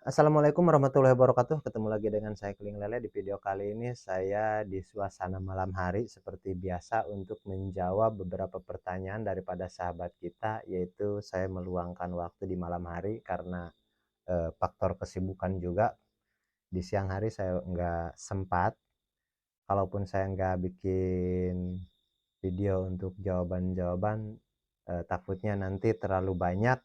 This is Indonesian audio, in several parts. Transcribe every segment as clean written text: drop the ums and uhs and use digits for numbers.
Assalamualaikum warahmatullahi wabarakatuh. Ketemu lagi dengan saya Keling Lele. Di video kali ini saya di suasana malam hari seperti biasa untuk menjawab beberapa pertanyaan daripada sahabat kita, yaitu saya meluangkan waktu di malam hari karena faktor kesibukan juga. Di siang hari saya nggak sempat. Kalaupun saya nggak bikin video untuk jawaban-jawaban, takutnya nanti terlalu banyak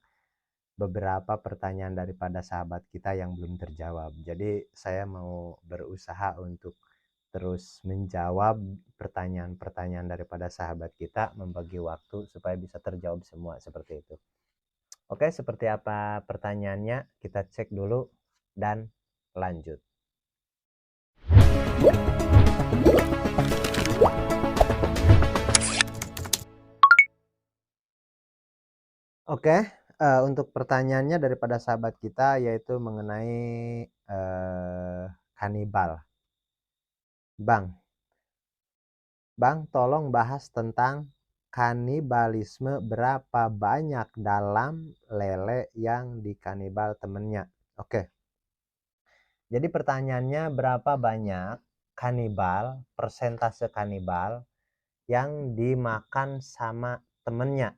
beberapa pertanyaan daripada sahabat kita yang belum terjawab. Jadi saya mau berusaha untuk terus menjawab pertanyaan-pertanyaan daripada sahabat kita, membagi waktu supaya bisa terjawab semua seperti itu. Oke, seperti apa pertanyaannya? Kita cek dulu dan lanjut. Oke, untuk pertanyaannya daripada sahabat kita yaitu mengenai kanibal. Bang, tolong bahas tentang kanibalisme. Berapa banyak dalam lele yang dikanibal temennya? Oke. Jadi pertanyaannya berapa banyak kanibal, persentase kanibal yang dimakan sama temennya.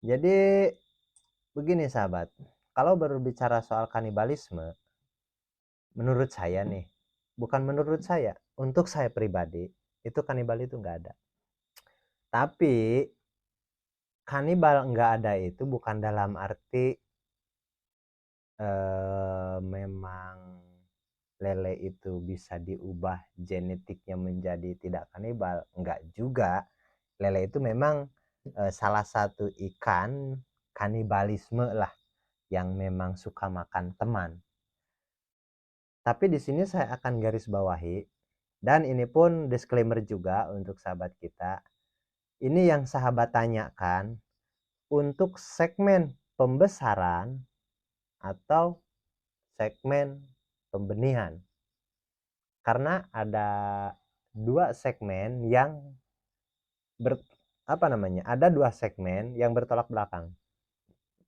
Jadi begini sahabat, kalau berbicara soal kanibalisme, menurut saya nih, bukan menurut saya, untuk saya pribadi, itu kanibal itu nggak ada. Tapi kanibal nggak ada itu bukan dalam arti memang lele itu bisa diubah genetiknya menjadi tidak kanibal. Nggak juga. Lele itu memang salah satu ikan kanibalisme lah yang memang suka makan teman. Tapi di sini saya akan garis bawahi, dan ini pun disclaimer juga untuk sahabat kita. Ini yang sahabat tanyakan untuk segmen pembesaran atau segmen pembenihan. Karena ada dua segmen yang ada dua segmen yang bertolak belakang.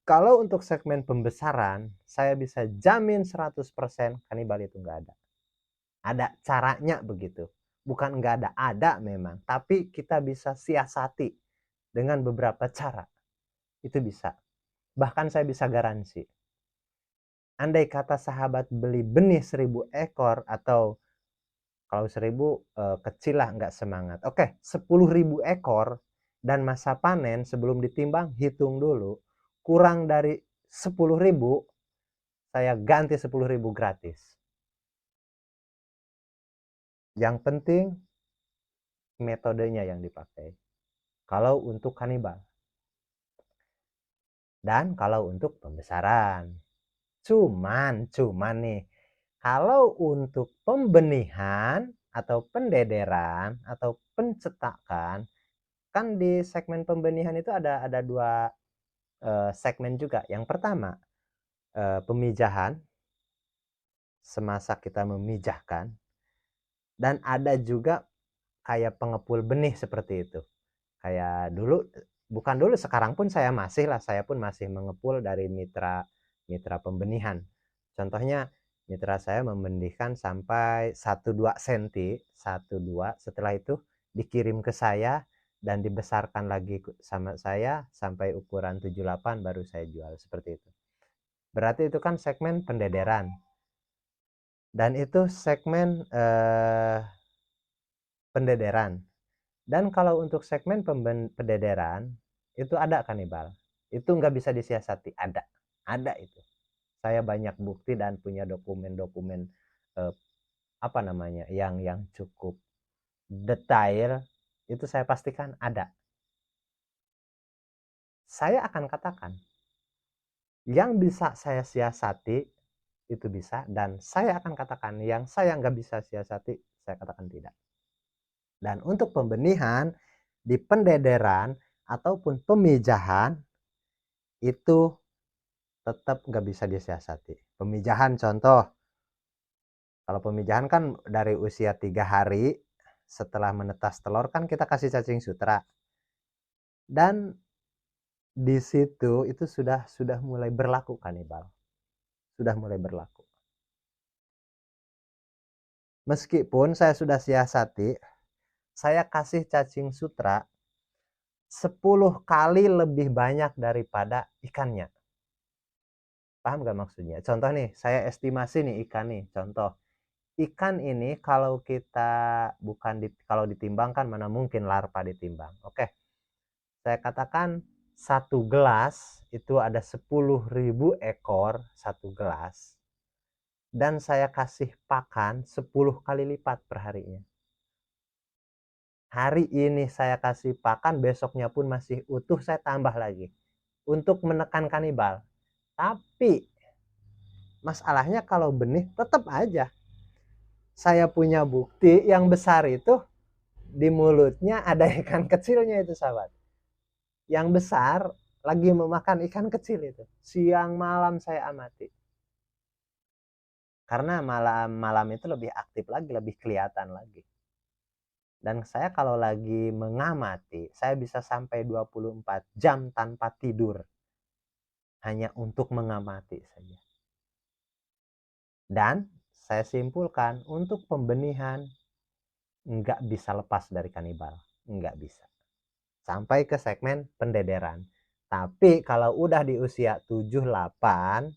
Kalau untuk segmen pembesaran, saya bisa jamin 100% kanibal itu nggak ada. Ada caranya begitu. Bukan nggak ada, ada memang. Tapi kita bisa siasati dengan beberapa cara. Itu bisa. Bahkan saya bisa garansi. Andai kata sahabat beli benih 1000 ekor atau kalau 1000 kecil lah, nggak semangat. Oke, 10.000 ekor dan masa panen sebelum ditimbang hitung dulu. Kurang dari 10.000, saya ganti 10.000 gratis. Yang penting metodenya yang dipakai. Kalau untuk kanibal. Dan kalau untuk pembesaran. Cuman nih, kalau untuk pembenihan atau pendederan atau pencetakan, kan di segmen pembenihan itu ada dua segmen juga. Yang pertama, pemijahan, semasa kita memijahkan, dan ada juga kayak pengepul benih seperti itu. Kayak dulu, bukan dulu, sekarang pun saya pun masih mengepul dari mitra pembenihan. Contohnya mitra saya membenihkan sampai 1-2 cm, 1-2, setelah itu dikirim ke saya dan dibesarkan lagi sama saya sampai ukuran 78 baru saya jual seperti itu. Berarti itu kan segmen pendederan. Dan itu segmen pendederan. Dan kalau untuk segmen pendederan itu ada kanibal. Itu nggak bisa disiasati, ada itu. Saya banyak bukti dan punya dokumen-dokumen yang cukup detail, itu saya pastikan ada. Saya akan katakan yang bisa saya siasati itu bisa, dan saya akan katakan yang saya nggak bisa siasati, saya katakan tidak. Dan untuk pembenihan di pendederan ataupun pemijahan itu tetap nggak bisa disiasati. Pemijahan contoh, kalau pemijahan kan dari usia 3 hari setelah menetas telur kan kita kasih cacing sutra. Dan di situ itu sudah mulai berlaku kanibal. sudah mulai berlaku. Meskipun saya sudah siasati, saya kasih cacing sutra 10 kali lebih banyak daripada ikannya. Paham gak maksudnya? Contoh nih, saya estimasi nih ikan nih, contoh. Ikan ini kalau kita kalau ditimbang kan mana mungkin larva ditimbang. Oke, saya katakan satu gelas itu ada 10.000 ekor satu gelas. Dan saya kasih pakan 10 kali lipat per harinya. Hari ini saya kasih pakan, besoknya pun masih utuh, saya tambah lagi. Untuk menekan kanibal. Tapi masalahnya kalau benih tetap aja. Saya punya bukti yang besar itu di mulutnya ada ikan kecilnya itu sahabat. Yang besar lagi memakan ikan kecil itu. Siang malam saya amati. Karena malam itu lebih aktif lagi, lebih kelihatan lagi. Dan saya kalau lagi mengamati, saya bisa sampai 24 jam tanpa tidur. Hanya untuk mengamati saja. Dan saya simpulkan, untuk pembenihan nggak bisa lepas dari kanibal. Nggak bisa. Sampai ke segmen pendederan. Tapi kalau udah di usia 7-8,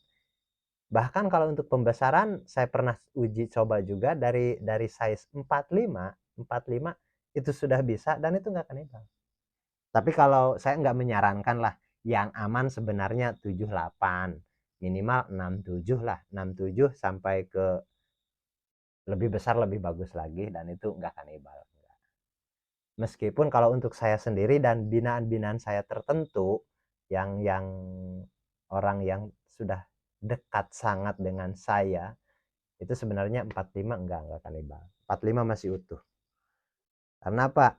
bahkan kalau untuk pembesaran saya pernah uji coba juga dari size 45 itu sudah bisa dan itu nggak kanibal. Tapi kalau saya nggak menyarankan lah, yang aman sebenarnya 7-8, minimal 6-7 lah, 6-7 sampai ke lebih besar lebih bagus lagi dan itu nggak kanibal. Meskipun kalau untuk saya sendiri dan binaan-binaan saya tertentu yang orang yang sudah dekat sangat dengan saya, itu sebenarnya 45 enggak kanibal. 45 masih utuh. Karena apa?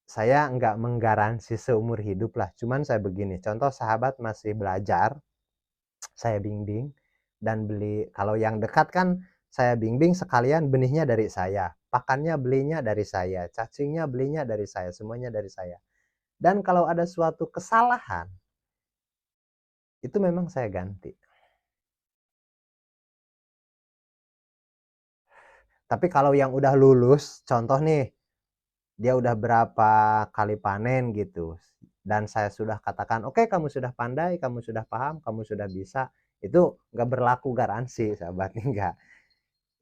Saya enggak menggaransi seumur hidup lah. Cuman saya begini, contoh sahabat masih belajar, saya bimbing dan beli. Kalau yang dekat kan saya bimbing sekalian benihnya dari saya, pakannya belinya dari saya, cacingnya belinya dari saya, semuanya dari saya. Dan kalau ada suatu kesalahan, itu memang saya ganti. Tapi kalau yang udah lulus, contoh nih, dia udah berapa kali panen gitu, dan saya sudah katakan, oke, kamu sudah pandai, kamu sudah paham, kamu sudah bisa, itu nggak berlaku garansi, sahabat. Enggak.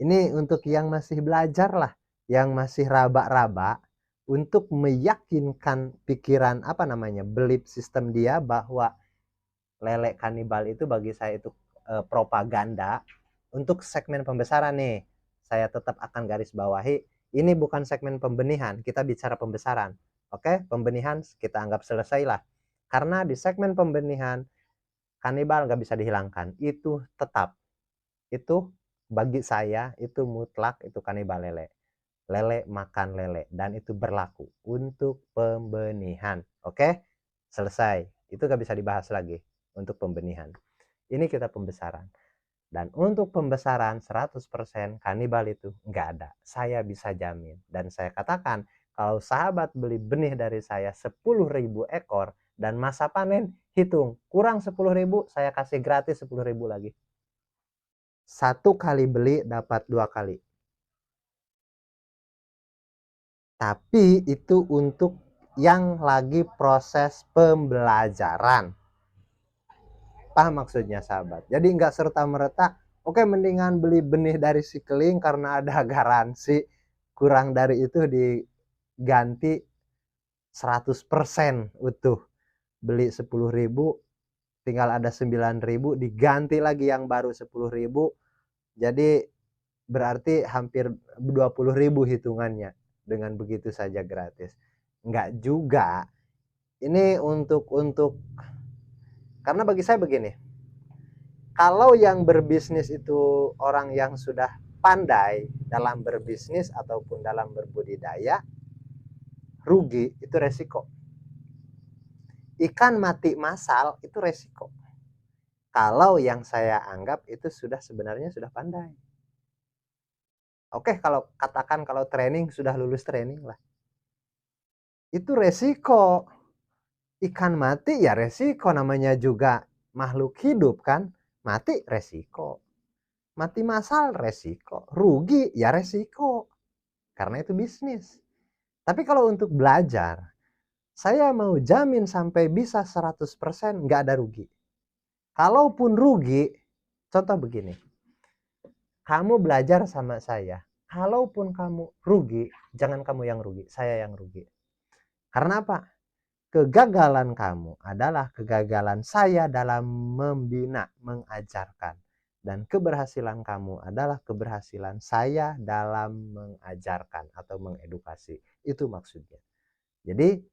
Ini untuk yang masih belajar lah, yang masih raba-raba, untuk meyakinkan pikiran belief system dia bahwa lele kanibal itu bagi saya itu propaganda. Untuk segmen pembesaran nih, saya tetap akan garis bawahi, ini bukan segmen pembenihan, kita bicara pembesaran. Oke, pembenihan kita anggap selesai lah. Karena di segmen pembenihan, kanibal nggak bisa dihilangkan, itu tetap. Itu bagi saya itu mutlak, itu kanibal lele. Lele makan lele dan itu berlaku untuk pembenihan. Oke? Selesai. Itu gak bisa dibahas lagi untuk pembenihan. Ini kita pembesaran. Dan untuk pembesaran 100% kanibal itu nggak ada. Saya bisa jamin. Dan saya katakan, kalau sahabat beli benih dari saya 10.000 ekor dan masa panen, hitung. Kurang 10.000, saya kasih gratis 10.000 lagi. 1 kali beli dapat 2 kali. Tapi itu untuk yang lagi proses pembelajaran. Paham maksudnya sahabat? Jadi nggak serta-merta, oke, mendingan beli benih dari si Keling karena ada garansi, kurang dari itu diganti 100% utuh. Beli 10.000, tinggal ada 9.000, diganti lagi yang baru 10.000, jadi berarti hampir 20.000 hitungannya dengan begitu saja gratis. Enggak juga. Ini untuk karena bagi saya begini, kalau yang berbisnis itu orang yang sudah pandai dalam berbisnis ataupun dalam berbudidaya, rugi itu resiko. Ikan mati massal itu resiko. Kalau yang saya anggap itu sebenarnya sudah pandai. Oke, kalau katakan kalau training sudah lulus training lah. Itu resiko. Ikan mati ya resiko, namanya juga makhluk hidup kan, mati resiko. Mati massal resiko, rugi ya resiko. Karena itu bisnis. Tapi kalau untuk belajar, saya mau jamin sampai bisa 100% nggak ada rugi. Kalaupun rugi, contoh begini. Kamu belajar sama saya. Kalaupun kamu rugi, jangan kamu yang rugi, saya yang rugi. Karena apa? Kegagalan kamu adalah kegagalan saya dalam membina, mengajarkan. Dan keberhasilan kamu adalah keberhasilan saya dalam mengajarkan atau mengedukasi. Itu maksudnya. Jadi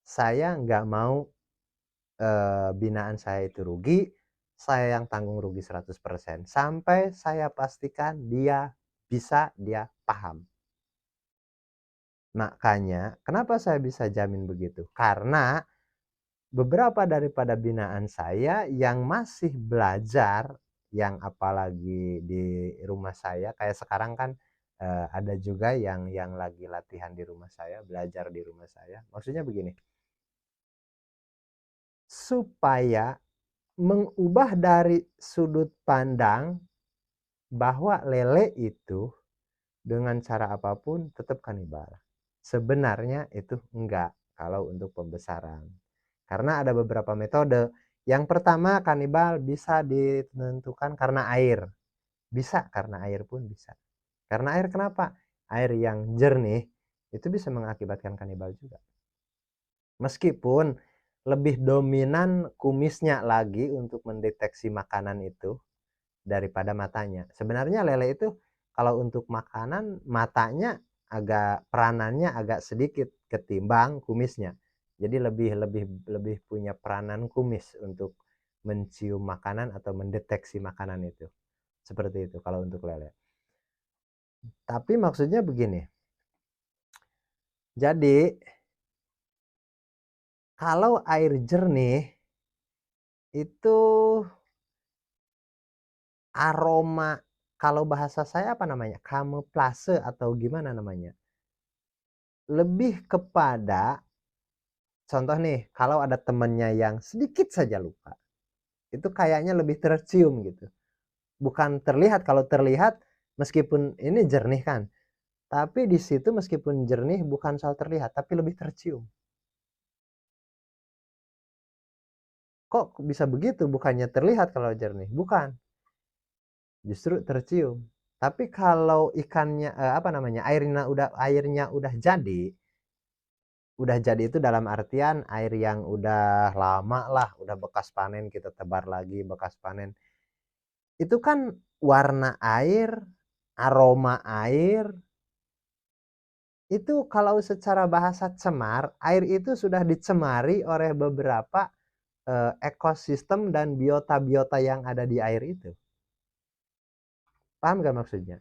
saya nggak mau binaan saya itu rugi, saya yang tanggung rugi 100%. Sampai saya pastikan dia bisa, dia paham. Makanya kenapa saya bisa jamin begitu? Karena beberapa daripada binaan saya yang masih belajar, yang apalagi di rumah saya, kayak sekarang kan ada juga yang lagi latihan di rumah saya, belajar di rumah saya. Maksudnya begini, supaya mengubah dari sudut pandang bahwa lele itu dengan cara apapun tetap kanibal. Sebenarnya itu enggak kalau untuk pembesaran. Karena ada beberapa metode. Yang pertama, kanibal bisa ditentukan karena air. Bisa karena air pun bisa. Karena air kenapa? Air yang jernih itu bisa mengakibatkan kanibal juga. Meskipun lebih dominan kumisnya lagi untuk mendeteksi makanan itu daripada matanya. Sebenarnya lele itu kalau untuk makanan matanya peranannya agak sedikit ketimbang kumisnya. Jadi lebih punya peranan kumis untuk mencium makanan atau mendeteksi makanan itu. Seperti itu kalau untuk lele. Tapi maksudnya begini. Jadi kalau air jernih itu aroma, kalau bahasa saya apa namanya? Kamuflase atau gimana namanya? Lebih kepada contoh nih, kalau ada temennya yang sedikit saja lupa, itu kayaknya lebih tercium gitu. Bukan terlihat, kalau terlihat meskipun ini jernih kan, tapi di situ meskipun jernih bukan soal terlihat, tapi lebih tercium. Kok bisa begitu? Bukannya terlihat kalau jernih? Bukan, justru tercium. Tapi kalau ikannya airnya udah jadi itu dalam artian air yang udah lama lah, udah bekas panen, kita tebar lagi bekas panen. Itu kan warna air, aroma air, itu kalau secara bahasa cemar, air itu sudah dicemari oleh beberapa ekosistem dan biota-biota yang ada di air itu. Paham gak maksudnya?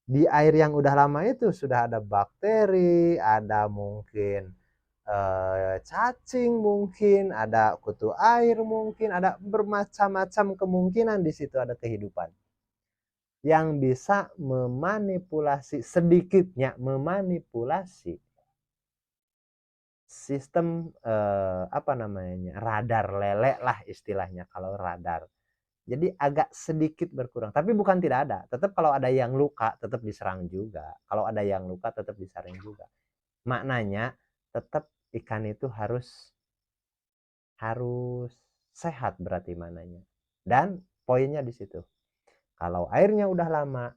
Di air yang udah lama itu sudah ada bakteri, ada mungkin cacing, mungkin ada kutu air, mungkin ada bermacam-macam kemungkinan di situ ada kehidupan yang bisa memanipulasi, sedikitnya memanipulasi sistem radar lele lah istilahnya, kalau radar. Jadi agak sedikit berkurang, tapi bukan tidak ada. Tetap kalau ada yang luka tetap diserang juga. Kalau ada yang luka tetap diserang juga. Maknanya tetap ikan itu harus sehat, berarti mananya. Dan poinnya di situ. Kalau airnya udah lama,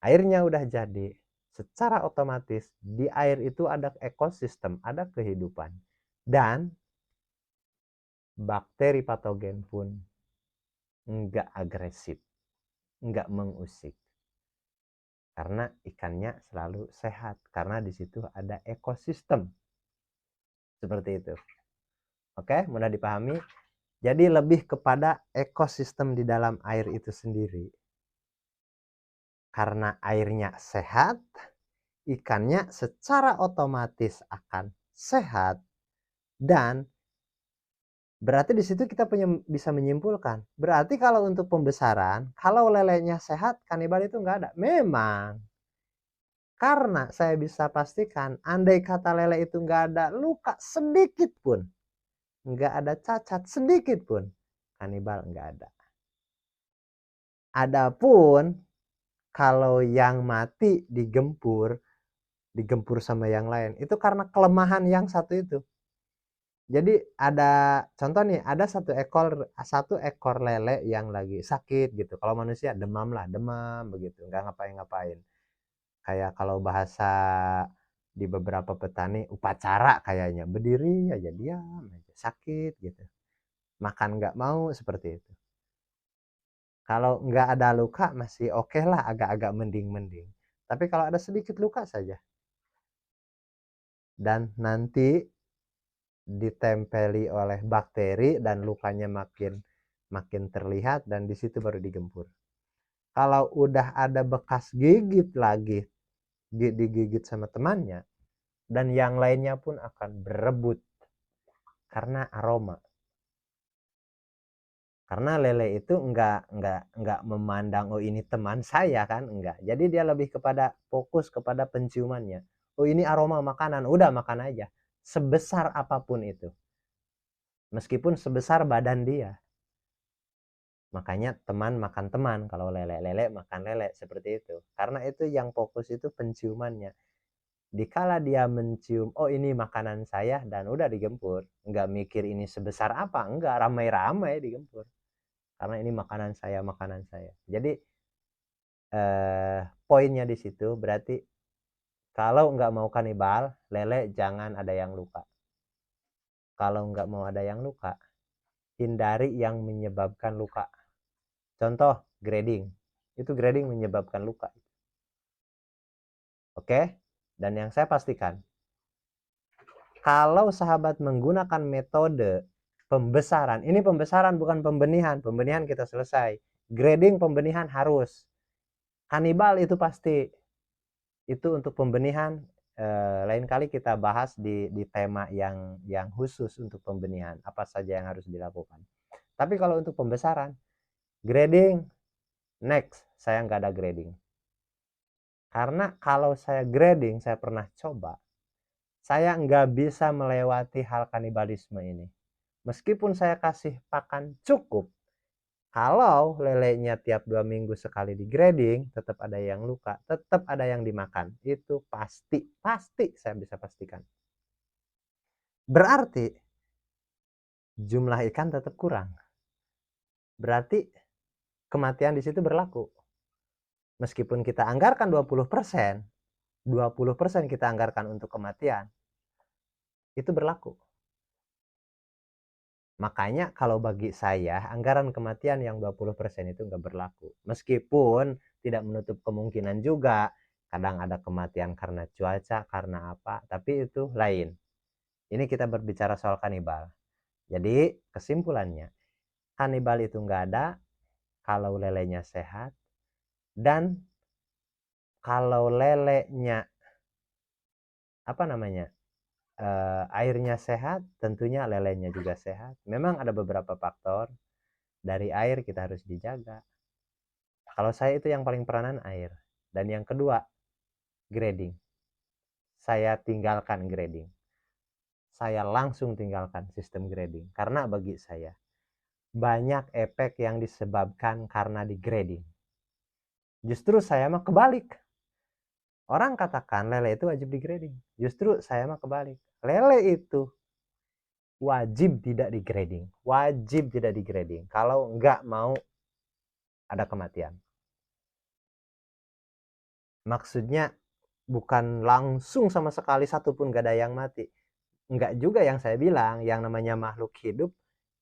airnya udah jadi, secara otomatis di air itu ada ekosistem, ada kehidupan. Dan bakteri patogen pun enggak agresif, enggak mengusik. Karena ikannya selalu sehat, karena di situ ada ekosistem. Seperti itu. Oke, mudah dipahami. Jadi lebih kepada ekosistem di dalam air itu sendiri. Karena airnya sehat, ikannya secara otomatis akan sehat, dan berarti di situ kita bisa menyimpulkan. Berarti kalau untuk pembesaran, kalau lelenya sehat, kanibal itu nggak ada. Memang. Karena saya bisa pastikan, andai kata lele itu nggak ada luka sedikit pun, nggak ada cacat sedikit pun, kanibal nggak ada. Adapun kalau yang mati digempur sama yang lain, itu karena kelemahan yang satu itu. Jadi ada contoh nih, ada satu ekor lele yang lagi sakit gitu. Kalau manusia demam lah, demam begitu, nggak ngapain-ngapain. Kayak kalau bahasa di beberapa petani upacara kayaknya, berdiri aja diam aja, sakit gitu. Makan nggak mau seperti itu. Kalau nggak ada luka masih oke lah, agak-agak mending-mending. Tapi kalau ada sedikit luka saja dan nanti ditempeli oleh bakteri dan lukanya makin terlihat dan di situ baru digempur. Kalau udah ada bekas gigit lagi, digigit sama temannya dan yang lainnya pun akan berebut karena aroma. Karena lele itu enggak memandang oh ini teman saya kan, enggak. Jadi dia lebih kepada fokus kepada penciumannya. Oh ini aroma makanan, udah makan aja. Sebesar apapun itu. Meskipun sebesar badan dia. Makanya teman makan teman, kalau lele makan lele, seperti itu. Karena itu yang fokus itu penciumannya. Dikala dia mencium, oh ini makanan saya, dan udah digempur. Enggak mikir ini sebesar apa, enggak, ramai-ramai digempur. Karena ini makanan saya. Jadi poinnya di situ berarti kalau nggak mau kanibal, lele jangan ada yang luka. Kalau nggak mau ada yang luka, hindari yang menyebabkan luka. Contoh, grading. Itu grading menyebabkan luka. Oke? Dan yang saya pastikan, kalau sahabat menggunakan metode pembesaran, ini pembesaran bukan pembenihan. Pembenihan kita selesai. Grading pembenihan harus. Kanibal itu pasti. Itu untuk pembenihan, lain kali kita bahas di tema yang khusus untuk pembenihan, apa saja yang harus dilakukan. Tapi kalau untuk pembesaran, grading, next, saya nggak ada grading. Karena kalau saya grading, saya pernah coba, saya nggak bisa melewati hal kanibalisme ini. Meskipun saya kasih pakan cukup, kalau lelenya tiap 2 minggu sekali di grading, tetap ada yang luka, tetap ada yang dimakan. Itu pasti saya bisa pastikan. Berarti jumlah ikan tetap kurang. Berarti kematian di situ berlaku. Meskipun kita anggarkan 20% kita anggarkan untuk kematian, itu berlaku. Makanya kalau bagi saya, anggaran kematian yang 20% itu nggak berlaku. Meskipun tidak menutup kemungkinan juga, kadang ada kematian karena cuaca, karena apa, tapi itu lain. Ini kita berbicara soal kanibal. Jadi kesimpulannya, kanibal itu nggak ada kalau lelenya sehat, dan kalau lelenya apa namanya, airnya sehat, tentunya lelenya juga sehat. Memang ada beberapa faktor dari air kita harus dijaga. Kalau saya itu yang paling peranan air. Dan yang kedua, grading. Saya tinggalkan grading. Saya langsung tinggalkan sistem grading. Karena bagi saya, banyak efek yang disebabkan karena di grading. Justru saya mah kebalik. Orang katakan lele itu wajib di grading. Justru saya mah kebalik. Lele itu wajib tidak di grading. Wajib tidak di grading. Kalau nggak mau ada kematian. Maksudnya bukan langsung sama sekali satupun gak ada yang mati. Enggak juga yang saya bilang, yang namanya makhluk hidup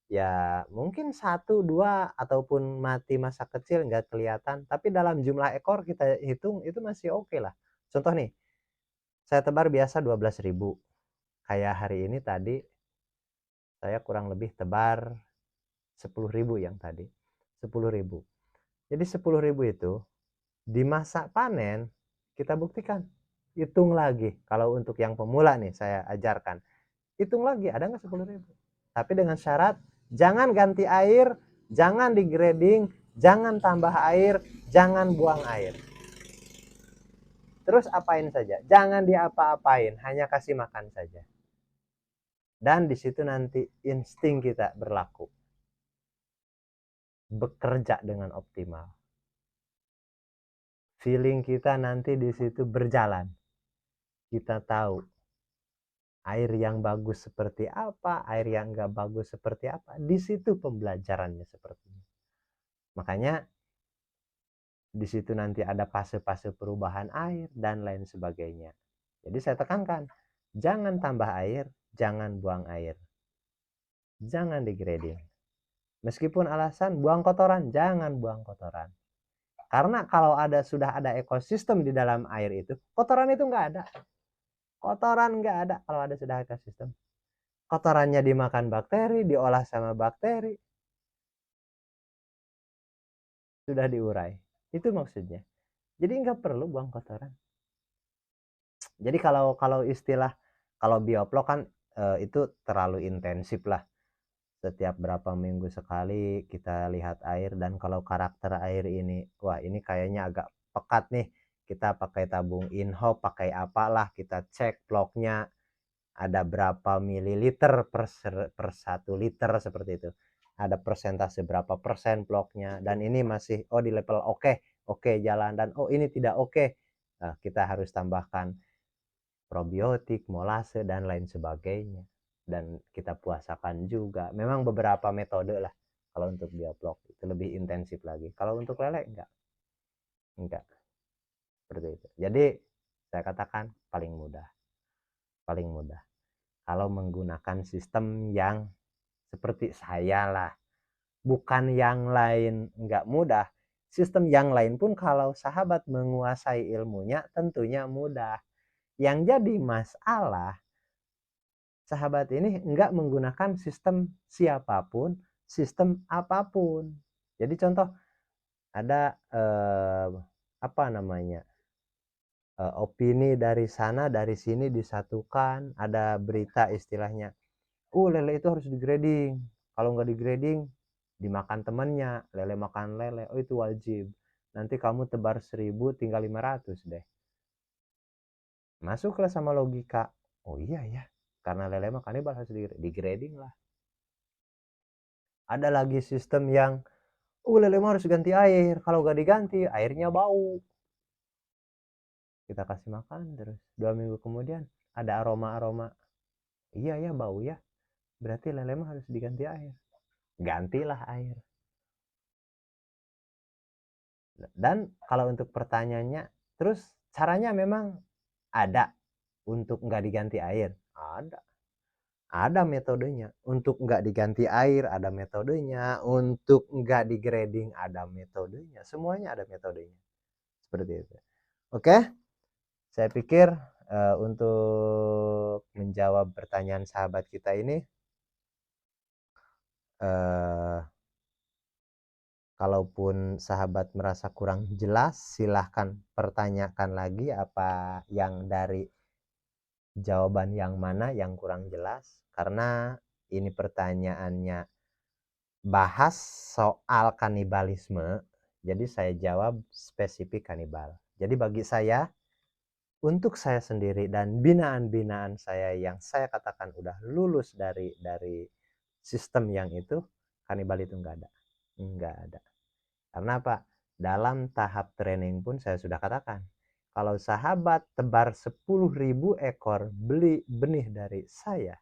ya mungkin 1-2 ataupun mati masa kecil nggak kelihatan, tapi dalam jumlah ekor kita hitung itu masih oke lah. Contoh nih, saya tebar biasa 12.000. Kayak hari ini tadi saya kurang lebih tebar 10.000 yang tadi. 10.000. Jadi 10.000 itu di masa panen kita buktikan. Hitung lagi. Kalau untuk yang pemula nih saya ajarkan. Hitung lagi ada nggak 10.000. Tapi dengan syarat jangan ganti air, jangan digrading, jangan tambah air, jangan buang air. Terus apain saja? Jangan diapa-apain, hanya kasih makan saja. Dan di situ nanti insting kita berlaku. Bekerja dengan optimal. feeling kita nanti di situ berjalan. Kita tahu air yang bagus seperti apa, air yang enggak bagus seperti apa. Di situ pembelajarannya sepertinya. Makanya di situ nanti ada fase-fase perubahan air dan lain sebagainya. Jadi saya tekankan, jangan tambah air, jangan buang air. Jangan degrading. Meskipun alasan buang kotoran, jangan buang kotoran. Karena kalau sudah ada ekosistem di dalam air itu, kotoran itu nggak ada. Kotoran nggak ada kalau sudah ekosistem. Kotorannya dimakan bakteri, diolah sama bakteri, sudah diurai. Itu maksudnya. Jadi nggak perlu buang kotoran. Jadi kalau istilah, kalau bioflok kan itu terlalu intensif lah. Setiap berapa minggu sekali kita lihat air, dan kalau karakter air ini, wah ini kayaknya agak pekat nih, kita pakai tabung InHop, pakai apalah, kita cek vlognya ada berapa mililiter per 1 liter seperti itu, ada persentase berapa persen vlognya, dan ini masih di level oke jalan, dan ini tidak oke. Nah, kita harus tambahkan probiotik, molase dan lain sebagainya, dan kita puasakan juga. Memang beberapa metode lah kalau untuk bioflok itu lebih intensif lagi. Kalau untuk lele enggak seperti itu. Jadi saya katakan paling mudah kalau menggunakan sistem yang seperti saya lah, bukan yang lain enggak mudah. Sistem yang lain pun kalau sahabat menguasai ilmunya tentunya mudah. Yang jadi masalah, sahabat ini enggak menggunakan sistem siapapun, sistem apapun. Jadi contoh, ada apa namanya, opini dari sana dari sini disatukan, ada berita istilahnya, lele itu harus digrading, kalau nggak digrading dimakan temennya, lele makan lele, itu wajib, nanti kamu tebar 1000 tinggal 500 deh. Masuklah sama logika, iya ya, karena lele mah kanibal harus digrading lah. Ada lagi sistem yang lele mah harus ganti air, kalau gak diganti airnya bau. Kita kasih makan terus, 2 minggu kemudian ada aroma-aroma, iya ya bau ya, berarti lele mah harus diganti air. Gantilah air. Dan kalau untuk pertanyaannya, terus caranya memang ada untuk nggak diganti air, ada metodenya. Untuk nggak diganti air ada metodenya, untuk nggak digrading ada metodenya, semuanya ada metodenya seperti itu. Oke, saya pikir untuk menjawab pertanyaan sahabat kita ini, kalaupun sahabat merasa kurang jelas, silahkan pertanyakan lagi apa yang dari jawaban yang mana yang kurang jelas, karena ini pertanyaannya bahas soal kanibalisme, jadi saya jawab spesifik kanibal. Jadi bagi saya, untuk saya sendiri dan binaan-binaan saya yang saya katakan udah lulus dari sistem yang itu, kanibal itu enggak ada. Karena apa? Dalam tahap training pun saya sudah katakan, kalau sahabat tebar 10.000 ekor beli benih dari saya,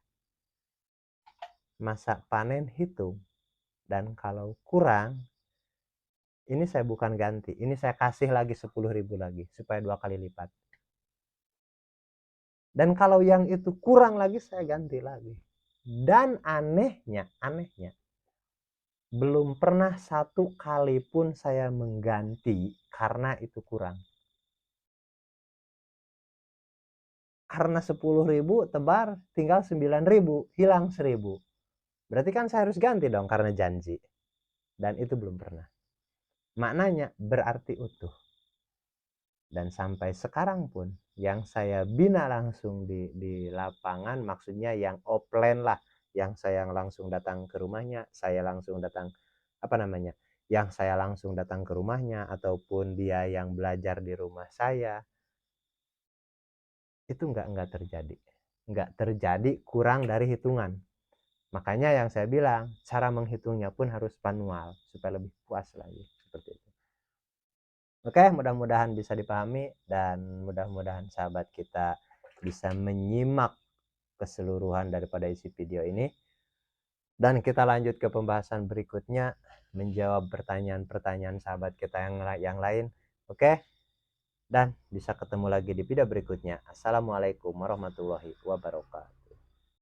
masa panen hitung, dan kalau kurang, ini saya bukan ganti, ini saya kasih lagi 10.000 lagi supaya 2 kali lipat. Dan kalau yang itu kurang lagi, saya ganti lagi. Dan anehnya, belum pernah 1 kali pun saya mengganti karena itu kurang. Karena 10.000 tebar tinggal 9.000, hilang 1.000. Berarti kan saya harus ganti dong karena janji. Dan itu belum pernah. Maknanya berarti utuh. Dan sampai sekarang pun yang saya bina langsung di lapangan, maksudnya yang offline lah, yang saya langsung datang ke rumahnya, saya langsung datang yang saya langsung datang ke rumahnya, ataupun dia yang belajar di rumah saya, itu nggak terjadi kurang dari hitungan. Makanya yang saya bilang, cara menghitungnya pun harus manual supaya lebih puas lagi seperti itu. Oke, mudah-mudahan bisa dipahami dan mudah-mudahan sahabat kita bisa menyimak keseluruhan daripada isi video ini. Dan kita lanjut ke pembahasan berikutnya, menjawab pertanyaan-pertanyaan sahabat kita yang lain. Oke, dan bisa ketemu lagi di video berikutnya. Assalamualaikum warahmatullahi wabarakatuh.